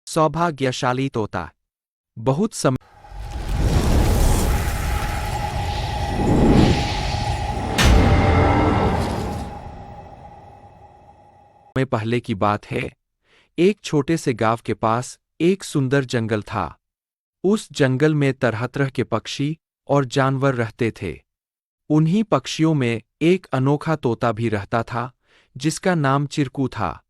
सौभाग्यशाली तोता। बहुत समय पहले की बात है। एक छोटे से गांव के पास एक सुंदर जंगल था। उस जंगल में तरह तरह के पक्षी और जानवर रहते थे। उन्हीं पक्षियों में एक अनोखा तोता भी रहता था, जिसका नाम चिरकू था।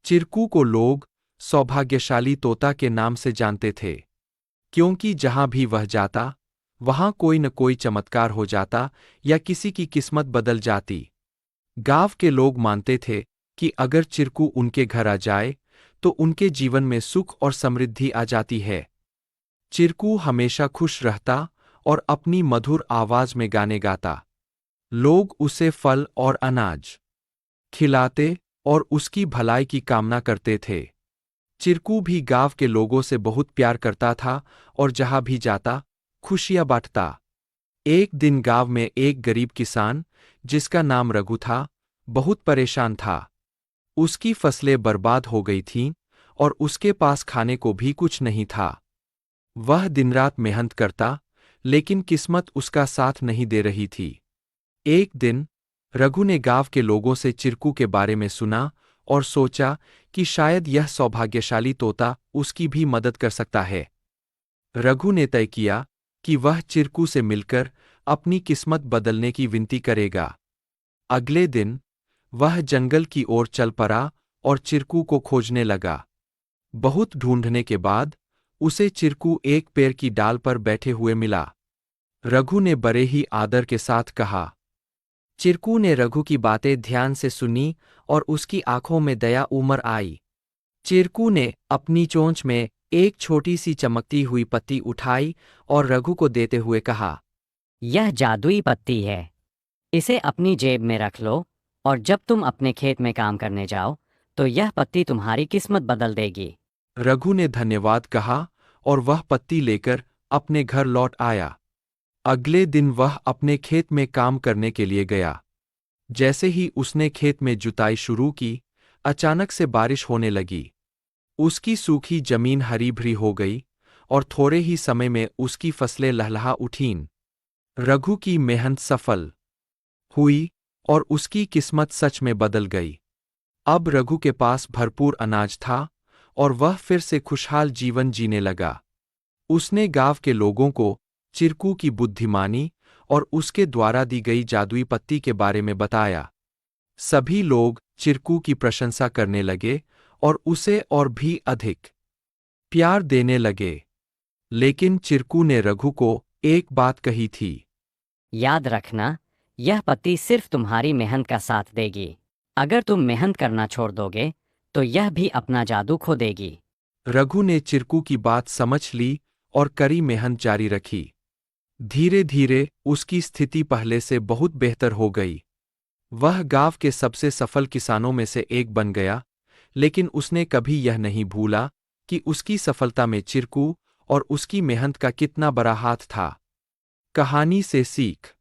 चिरकू को लोग सौभाग्यशाली तोता के नाम से जानते थे, क्योंकि जहां भी वह जाता, वहां कोई न कोई चमत्कार हो जाता या किसी की किस्मत बदल जाती। गांव के लोग मानते थे कि अगर चिरकू उनके घर आ जाए, तो उनके जीवन में सुख और समृद्धि आ जाती है। चिरकू हमेशा खुश रहता और अपनी मधुर आवाज में गाने गाता। लोग उसे फल और अनाज खिलाते और उसकी भलाई की कामना करते थे। चिरकू भी गांव के लोगों से बहुत प्यार करता था और जहां भी जाता, खुशियां बांटता। एक दिन गांव में एक गरीब किसान, जिसका नाम रघु था, बहुत परेशान था। उसकी फसलें बर्बाद हो गई थीं और उसके पास खाने को भी कुछ नहीं था। वह दिन-रात मेहनत करता, लेकिन किस्मत उसका साथ नहीं दे रही थी। एक दिन रघु ने गांव के लोगों से चिरकू के बारे में सुना और सोचा कि शायद यह सौभाग्यशाली तोता उसकी भी मदद कर सकता है। रघु ने तय किया कि वह चिरकू से मिलकर अपनी किस्मत बदलने की विनती करेगा। अगले दिन वह जंगल की ओर चल पड़ा और चिरकू को खोजने लगा। बहुत ढूंढने के बाद उसे चिरकू एक पेड़ की डाल पर बैठे हुए मिला। रघु ने बड़े ही आदर के साथ कहा। चिरकू ने रघु की बातें ध्यान से सुनी और उसकी आंखों में दया उमड़ आई। चिरकू ने अपनी चोंच में एक छोटी सी चमकती हुई पत्ती उठाई और रघु को देते हुए कहा, यह जादुई पत्ती है। इसे अपनी जेब में रख लो और जब तुम अपने खेत में काम करने जाओ, तो यह पत्ती तुम्हारी किस्मत बदल देगी। रघु ने धन्यवाद कहा और वह पत्ती लेकर अपने घर लौट आया। अगले दिन वह अपने खेत में काम करने के लिए गया। जैसे ही उसने खेत में जुताई शुरू की, अचानक से बारिश होने लगी। उसकी सूखी जमीन हरी भरी हो गई और थोड़े ही समय में उसकी फसलें लहलहा उठीं। रघु की मेहनत सफल हुई और उसकी किस्मत सच में बदल गई। अब रघु के पास भरपूर अनाज था और वह फिर से खुशहाल जीवन जीने लगा। उसने गांव के लोगों को चिरकू की बुद्धिमानी और उसके द्वारा दी गई जादुई पत्ती के बारे में बताया। सभी लोग चिरकू की प्रशंसा करने लगे और उसे और भी अधिक प्यार देने लगे। लेकिन चिरकू ने रघु को एक बात कही थी। याद रखना, यह पत्ती सिर्फ तुम्हारी मेहनत का साथ देगी। अगर तुम मेहनत करना छोड़ दोगे, तो यह भी अपना जादू खो देगी। रघु ने चिरकू की बात समझ ली और कड़ी मेहनत जारी रखी। धीरे धीरे उसकी स्थिति पहले से बहुत बेहतर हो गई। वह गांव के सबसे सफल किसानों में से एक बन गया, लेकिन उसने कभी यह नहीं भूला कि उसकी सफलता में चिरकू और उसकी मेहनत का कितना बड़ा हाथ था। कहानी से सीख।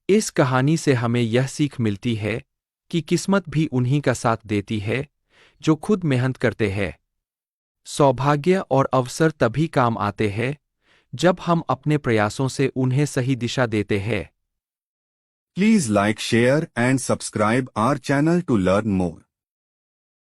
इस कहानी से हमें यह सीख मिलती है कि किस्मत भी उन्हीं का साथ देती है, जो खुद मेहनत करते हैं। सौभाग्य और अवसर तभी काम आते हैं, जब हम अपने प्रयासों से उन्हें सही दिशा देते हैं। Please like, share and subscribe our channel to learn more.